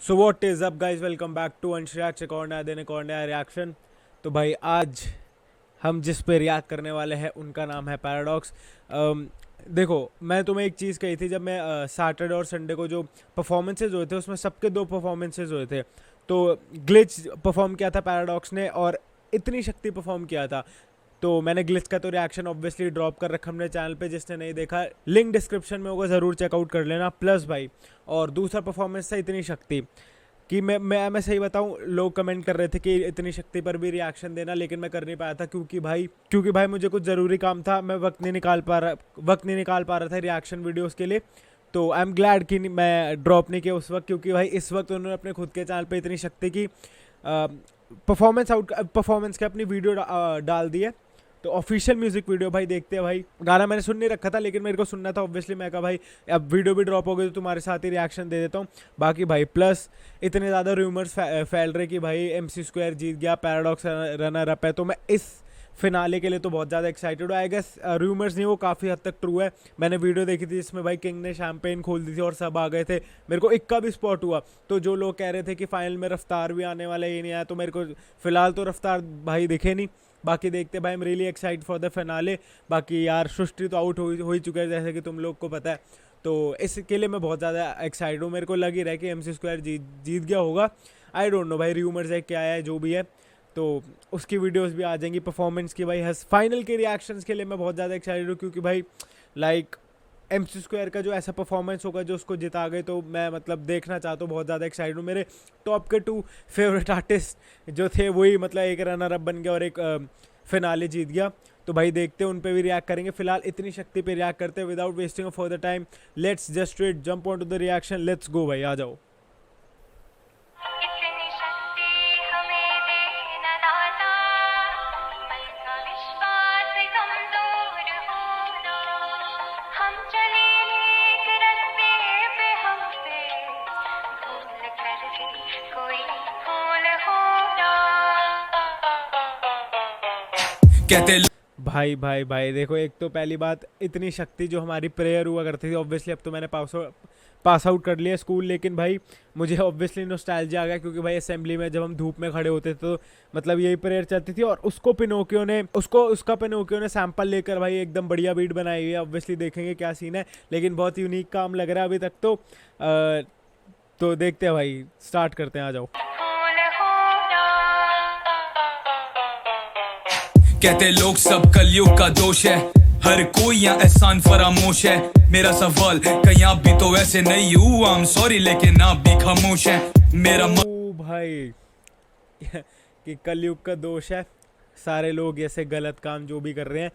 So what is up guys, welcome back to Ansh reacts, एक और नया दिन, एक और नया रिएक्शन। तो भाई आज हम जिस पे रिएक्ट करने वाले हैं उनका नाम है पैराडॉक्स। देखो, मैं तुम्हें एक चीज़ कही थी जब मैं सैटरडे और संडे को जो परफॉर्मेंसेज हुए थे उसमें सबके दो परफॉर्मेंसेज हुए थे। तो ग्लिच परफॉर्म किया था पैराडॉक्स ने और इतनी शक्ति परफॉर्म किया था। तो मैंने ग्लिच का तो रिएक्शन ऑब्वियसली ड्रॉप कर रखा हमने चैनल पे, जिसने नहीं देखा लिंक डिस्क्रिप्शन में होगा, ज़रूर चेकआउट कर लेना। प्लस भाई और दूसरा परफॉर्मेंस था इतनी शक्ति कि मैं सही बताऊं, लोग कमेंट कर रहे थे कि इतनी शक्ति पर भी रिएक्शन देना, लेकिन मैं कर नहीं पाया था क्योंकि भाई मुझे कुछ ज़रूरी काम था। मैं वक्त नहीं निकाल पा रहा था रिएक्शन वीडियोस के लिए। तो आई एम ग्लैड कि मैं ड्रॉप नहीं किया उस वक्त, क्योंकि भाई इस वक्त उन्होंने अपने खुद के चैनल पे इतनी शक्ति की परफॉर्मेंस के अपनी वीडियो डाल दी है। तो ऑफिशियल म्यूजिक वीडियो भाई देखते हैं। भाई गाना मैंने सुन नहीं रखा था, लेकिन मेरे को सुनना था ऑब्वियसली। मैं कहा भाई अब वीडियो भी ड्रॉप हो गई तो तुम्हारे साथ ही रिएक्शन दे देता हूँ। बाकी भाई प्लस इतने ज़्यादा रूमर्स फैल रहे कि भाई MC² जीत गया, पैराडॉक्स रनर अप है। तो मैं इस फिनाले के लिए तो बहुत ज़्यादा एक्साइटेड हूँ। आई गेस रूमर्स नहीं, वो काफ़ी हद तक ट्रू है। मैंने वीडियो देखी थी जिसमें भाई किंग ने शैम्पेन खोल दी थी और सब आ गए थे। मेरे को इक्का भी स्पॉट हुआ। तो जो लोग कह रहे थे कि फाइनल में रफ्तार भी आने वाला, ये नहीं आया, तो मेरे को फिलहाल तो रफ्तार भाई दिखे नहीं। बाकी देखते भाई, am really excited for the finale. बाकी यार सृष्टि तो आउट हो ही चुका है, जैसे कि तुम लोग को पता है। तो इसके लिए मैं बहुत ज़्यादा एक्साइटेड हूँ। मेरे को लग ही रहा है कि MC² जीत गया होगा। आई डोंट नो भाई, र्यूमर्स है क्या है, जो भी है। तो उसकी वीडियोस भी आ जाएंगी परफॉर्मेंस की। भाई फाइनल के रिएक्शंस के लिए मैं बहुत ज़्यादा एक्साइटेड हूँ, क्योंकि भाई लाइक MC² का जो ऐसा परफॉर्मेंस होगा जो उसको जिता गए, तो मैं मतलब देखना चाहता हूँ, बहुत ज़्यादा एक्साइटेड हूँ। मेरे टॉप के 2 फेवरेट आर्टिस्ट जो थे वही मतलब एक रनर अप बन गया और एक फिनाले जीत गया। तो भाई देखते हैं, उन पे भी रिएक्ट करेंगे। फिलहाल इतनी शक्ति पे रिएक्ट करते हैं without wasting of further time. Let's just straight jump on to the reaction. Let's go भाई, आ जाओ। इतनी शक्ति हमें देना दाता, बस का विश्वास कमजोर होना। हम चले नेक रास्ते पे, हम पे भूल कर भी कोई भूल होना। कहते भाई भाई भाई देखो, एक तो पहली बात, इतनी शक्ति जो हमारी प्रेयर हुआ करती थी, ऑब्वियसली अब तो मैंने पास आउट कर लिया स्कूल, लेकिन भाई मुझे ऑब्वियसली नॉस्टैल्जिया आ गया, क्योंकि भाई असेंबली में जब हम धूप में खड़े होते थे तो मतलब यही प्रेयर चलती थी। और उसका पिनोकियो ने सैंपल लेकर भाई एकदम बढ़िया बीट बनाई हुई है। ऑब्वियसली देखेंगे क्या सीन है, लेकिन बहुत यूनिक काम लग रहा है अभी तक तो देखते हैं भाई, स्टार्ट करते हैं, आ जाओ। भूल होना। कहते लोग सब कलयुग का दोष है, हर कोई यहाँ एहसान फरामोश है। मेरा सवाल, कहीं आप भी तो ऐसे नहीं हूँ, आई एम सॉरी लेकिन आप भी खामोश है। मेरा ओ भाई कि कलयुग का दोष है, सारे लोग ऐसे गलत काम जो भी कर रहे हैं,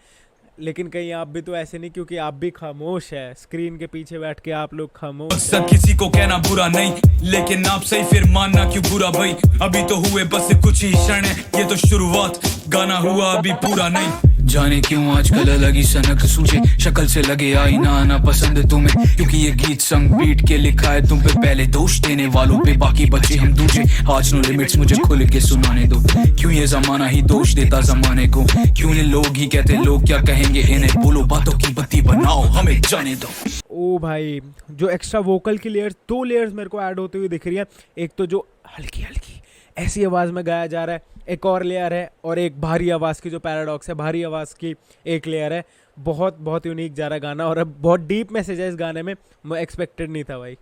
लेकिन कहीं आप भी तो ऐसे नहीं, क्योंकि आप भी खामोश है। स्क्रीन के पीछे बैठ के आप लोग खामोश मकसद है। किसी को कहना बुरा नहीं, लेकिन आप सही फिर मानना क्यों बुरा भाई। अभी तो हुए बस कुछ ही क्षण है, ये तो शुरुआत, गाना हुआ अभी पूरा नहीं। जाने क्यों आजकल अलग ही सनक सूझे, शक्ल से लगे आईना आना पसंद तुम्हें, क्योंकि ये गीत संग बीट के लिखा है तुम पे। पहले दोष देने वालों पे बाकी बचे हम दूजे, आज नो लिमिट्स मुझे खुल के सुनाने दो। क्यों ये जमाना ही दोष देता जमाने को, क्यों ये लोग ही कहते लोग क्या कहेंगे इन्हें, बोलो बातों की बत्ती बनाओ हमें जाने दो। ओ भाई, जो एक्स्ट्रा वोकल की लेयर्स, 2 लेयर्स मेरे को ऐड होती हुई दिख रही है। एक तो जो हल्की हल्की ऐसी आवाज़ में गाया जा रहा है, एक और लेयर है, और एक भारी आवाज़ की जो पैराडॉक्स है, भारी आवाज़ की एक लेयर है। बहुत बहुत यूनिक जा रहा है गाना, और अब बहुत डीप मैसेज है इस गाने में, मैं एक्सपेक्टेड नहीं था भाई।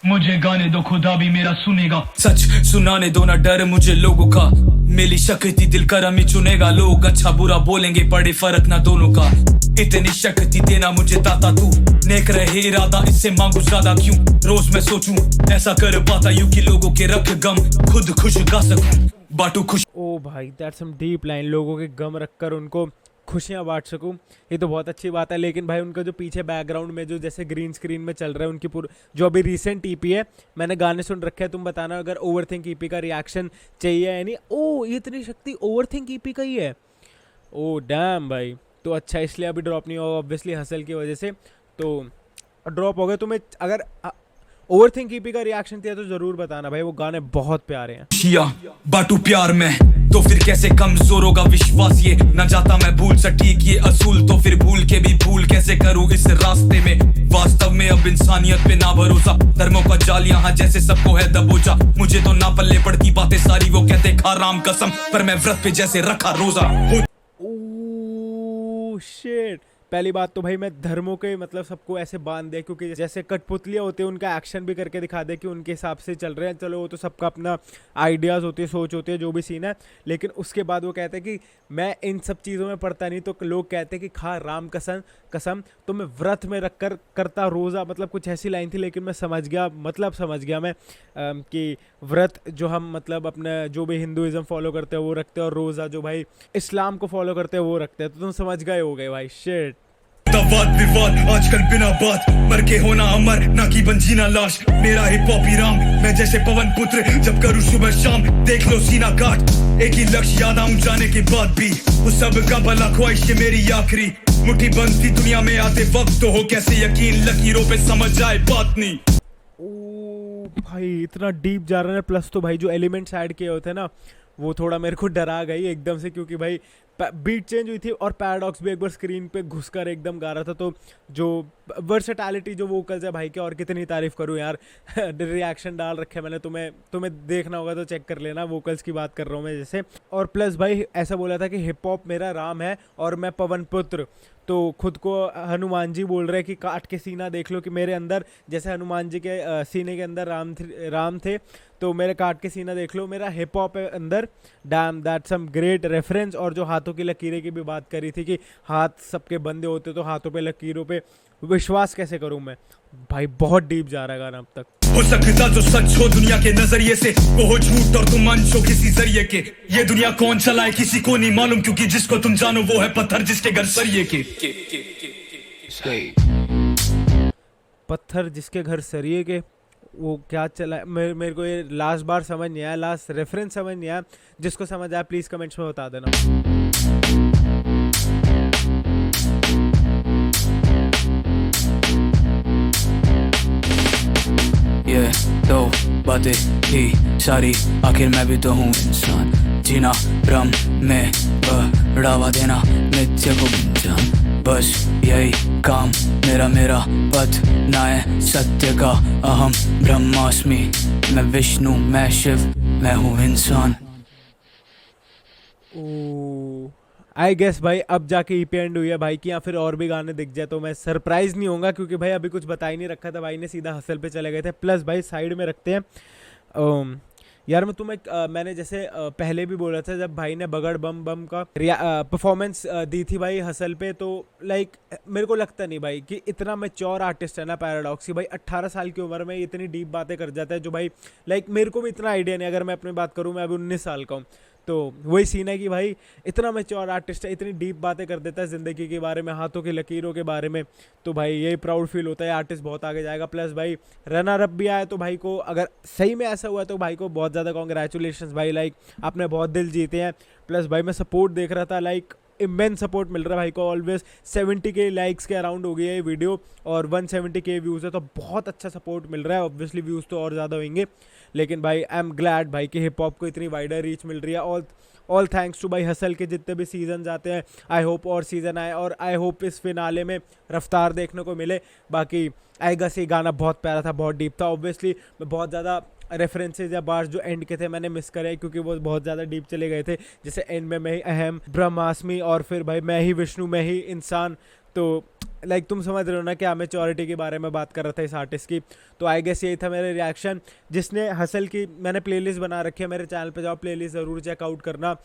मुझे गाने दो खुदा भी मेरा सुनेगा, सच सुनाने दो ना डर मुझे लोगों का। मेरी शक्ति दिल करम ही चुनेगा, लोग अच्छा बुरा बोलेंगे पड़े फर्क ना दोनों का। इतनी शक्ति देना मुझे दाता तू, नेक रहे इरादा इससे मांगू ज्यादा क्यों। रोज मैं सोचूं ऐसा कर पाता यूं कि लोगों के रख गम खुद खुश गा सकूं, बाटू खुश। ओ भाई दैट्स सम डीप लाइन, लोगों के गम रखकर उनको खुशियाँ बांट सकूं, ये तो बहुत अच्छी बात है। लेकिन भाई उनका जो पीछे बैकग्राउंड में जो जैसे ग्रीन स्क्रीन में चल रहा है, उनकी जो अभी रिसेंट EP है, मैंने गाने सुन रखे हैं। तुम बताना अगर ओवरथिंक EP का रिएक्शन चाहिए या नहीं। ओ ये इतनी शक्ति ओवरथिंक EP का ही है। ओ डैम भाई, तो अच्छा, इसलिए अभी ड्रॉप नहीं होगा ऑब्वियसली हसल की वजह से। तो ड्रॉप हो गया। तुम्हें अगर ओवर थिंक ईपी का रिएक्शन दिया तो जरूर बताना भाई, वो गाने बहुत प्यारे हैं। शिया बाटू प्यार में तो फिर कैसे कमजोरों का विश्वास ये न जाता मैं भूल सटीक ये असूल, तो फिर भूल के भी भूल कैसे करूं इस रास्ते में। वास्तव में अब इंसानियत पे ना भरोसा, धर्मों का जाल यहाँ जैसे सबको है दबोचा। मुझे तो ना पल्ले पड़ती बातें सारी, वो कहते खा राम कसम पर मैं व्रत पे जैसे रखा रोजा। ओह शिट, पहली बात तो भाई मैं धर्मों के मतलब सबको ऐसे बांध दे, क्योंकि जैसे कठपुतलियाँ होती है उनका एक्शन भी करके दिखा दे कि उनके हिसाब से चल रहे हैं। चलो वो तो सबका अपना आइडियाज़ होती है, सोच होती है, जो भी सीन है। लेकिन उसके बाद वो कहते हैं कि मैं इन सब चीज़ों में पढ़ता नहीं, तो लोग कहते हैं कि खा राम कसम तो मैं व्रत में रख कर करता रोज़ा, मतलब कुछ ऐसी लाइन थी। लेकिन मैं समझ गया, मतलब समझ गया मैं कि व्रत जो हम मतलब अपने जो भी हिंदुज़म फॉलो करते हैं वो रखते हैं, और रोज़ा जो भाई इस्लाम को फॉलो करते हैं वो रखते हैं। तो तुम समझ गए हो गए भाई। शिट, वाद विवाद आजकल बिना बात, मर के होना अमर ना की बंजी ना लाश। मेरा हिप हॉप ही राम मैं जैसे पवन पुत्र, जब करूँ सुबह शाम देख लो सीना काट। एक ही लक्ष्य याद आऊं जाने के बाद भी, उस सब का भला ख्वाहिश ये मेरी आखिरी। मुट्ठी बंद थी दुनिया में आते वक्त, तो हो कैसे यकीन लकीरों पे समझ आए बात नहीं। ओ भाई इतना डीप जा रहा है। प्लस तो भाई जो एलिमेंट्स ऐड किए होते हैं ना, वो थोड़ा मेरे को डरा गई एकदम से, क्योंकि भाई बीट चेंज हुई थी और पैराडॉक्स भी एक बार स्क्रीन पे घुसकर एकदम गा रहा था। तो जो वर्सेटैलिटी जो वोकल्स है भाई के, और कितनी तारीफ करूं यार। रिएक्शन डाल रखे मैंने, तुम्हें देखना होगा तो चेक कर लेना, वोकल्स की बात कर रहा हूँ मैं जैसे। और प्लस भाई ऐसा बोला था कि हिप हॉप मेरा राम है और मैं पवन पुत्र, तो खुद को हनुमान जी बोल रहे हैं कि काट के सीना देख लो कि मेरे अंदर जैसे हनुमान जी के सीने के अंदर राम थे, तो मेरे काट के सीना देख लो मेरा हिप हॉप है अंदर। Damn that some great reference. और जो हाथों की लकीरें की भी बात करी थी कि हाथ सबके बंदे होते, तो हाथों पे लकीरों पे विश्वास कैसे करूं मैं भाई। बहुत डीप जा रहा है गाना अब तक। हो सकता जो सच हो दुनिया के नजरिए से, वो हो झूठ और तुम अंश हो किसी जरिए के। ये दुनिया कौन चलाए किसी को नहीं मालूम, क्योंकि जिसको तुम जानो वो है पत्थर जिसके घर सरिये के। पत्थर जिसके घर सरिये के, वो क्या चला है? मेरे को ये लास्ट बार समझ नहीं आया, लास्ट रेफरेंस समझ नहीं आया। जिसको समझ आया प्लीज़ कमेंट्स में बता देना। ये तो बातें ही सारी, आखिर मैं भी तो हूँ इंसान। जीना भ्रम में बढ़ावा देना नित्य को जान, बस यही काम मेरा पथ नाय सत्य का। अहम ब्रह्मास्मि, मैं विष्णु मैं शिव मैं हूँ इंसान। आई गेस भाई अब जाके ईपी एंड हुई है भाई की, या फिर और भी गाने दिख जाए तो मैं सरप्राइज नहीं होऊंगा, क्योंकि भाई अभी कुछ बता ही नहीं रखा था। भाई ने सीधा हसल पे चले गए थे। प्लस भाई साइड में रखते हैं यार, मैं तुम्हें मैंने जैसे पहले भी बोला था, जब भाई ने बगड़ बम बम का परफॉर्मेंस दी थी भाई हसल पे, तो लाइक मेरे को लगता नहीं भाई कि इतना मैच्योर आर्टिस्ट है ना पैराडॉक्स की। भाई 18 साल की उम्र में इतनी डीप बातें कर जाता है, जो भाई लाइक मेरे को भी इतना आइडिया नहीं। अगर मैं अपनी बात करूँ, मैं अभी 19 साल का हूँ, तो वही सीन है कि भाई इतना मैच्योर आर्टिस्ट है, इतनी डीप बातें कर देता है ज़िंदगी के बारे में, हाथों की लकीरों के बारे में। तो भाई यही प्राउड फील होता है, आर्टिस्ट बहुत आगे जाएगा। प्लस भाई रनर अप भी आया, तो भाई को अगर सही में ऐसा हुआ तो भाई को बहुत ज़्यादा कॉन्ग्रेचुलेशंस भाई, लाइक आपने बहुत दिल जीते हैं। प्लस भाई मैं सपोर्ट देख रहा था, लाइक इमेंस सपोर्ट मिल रहा है भाई को ऑलवेज। 70K लाइक्स के अराउंड हो गई है ये वीडियो और 170K व्यूज़ है, तो बहुत अच्छा सपोर्ट मिल रहा है। ऑब्वियसली व्यूज़ तो और ज़्यादा होंगे, लेकिन भाई आई एम ग्लैड भाई कि हिप हॉप को इतनी वाइडर रीच मिल रही है। ऑल थैंक्स टू भाई हसल के जितने भी सीजन आते हैं। आई होप और सीज़न आए, और आई होप इस फिनाले में रफ्तार देखने को मिले। बाकी आई गेस ये गाना बहुत प्यारा था, बहुत डीप था। ऑब्वियसली मैं बहुत ज़्यादा रेफरेंसेज या बार्स जो एंड के थे मैंने मिस करे, क्योंकि वो बहुत ज़्यादा डीप चले गए थे। जैसे एंड में मैं ही अहम ब्रह्मास्मि, और फिर भाई मैं ही विष्णु मैं ही इंसान। तो लाइक तुम समझ रहे हो ना क्या मैच्योरिटी के बारे में बात कर रहा था इस आर्टिस्ट की। तो आई गेस यही था मेरा रिएक्शन। जिसने हसल की मैंने प्लेलिस्ट बना रखी है, मेरे चैनल पे जाओ, प्लेलिस्ट ज़रूर चेकआउट करना।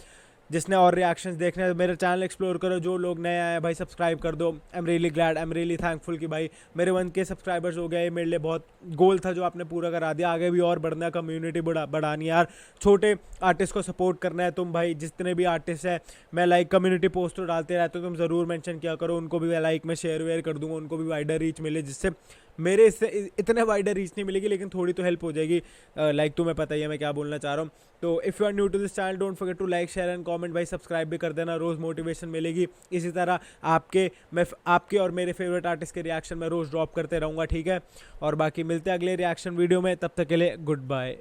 जिसने और रिएक्शंस देखने हैं मेरे चैनल एक्सप्लोर करो। जो लोग नए आए हैं भाई सब्सक्राइब कर दो। I am really glad, I am really thankful कि भाई मेरे 1K सब्सक्राइबर्स हो गए। ये मेरे लिए बहुत गोल था जो आपने पूरा करा दिया। आगे भी और बढ़ना है, कम्युनिटी बढ़ानी है यार, छोटे आर्टिस्ट को सपोर्ट करना है। तुम भाई जितने भी आर्टिस्ट हैं, मैं लाइक कम्युनिटी पोस्ट डालते रहते हो, तुम ज़रूर मेंशन किया करो, उनको भी लाइक मैं शेयर वेयर कर दूंगा, उनको भी वाइडर रीच मिले, जिससे मेरे इससे इतने वाइडर रीच नहीं मिलेगी, लेकिन थोड़ी तो हेल्प हो जाएगी। लाइक तुम्हें पता ही है मैं क्या बोलना चाह रहा हूँ। तो if you are new to this channel, don't forget to like share and comment भाई, सब्सक्राइब भी कर देना, रोज़ मोटिवेशन मिलेगी। इसी तरह आपके और मेरे फेवरेट आर्टिस्ट के रिएक्शन मैं रोज़ ड्रॉप करते रहूँगा, ठीक है। और बाकी मिलते हैं अगले रिएक्शन वीडियो में, तब तक के लिए गुड बाय।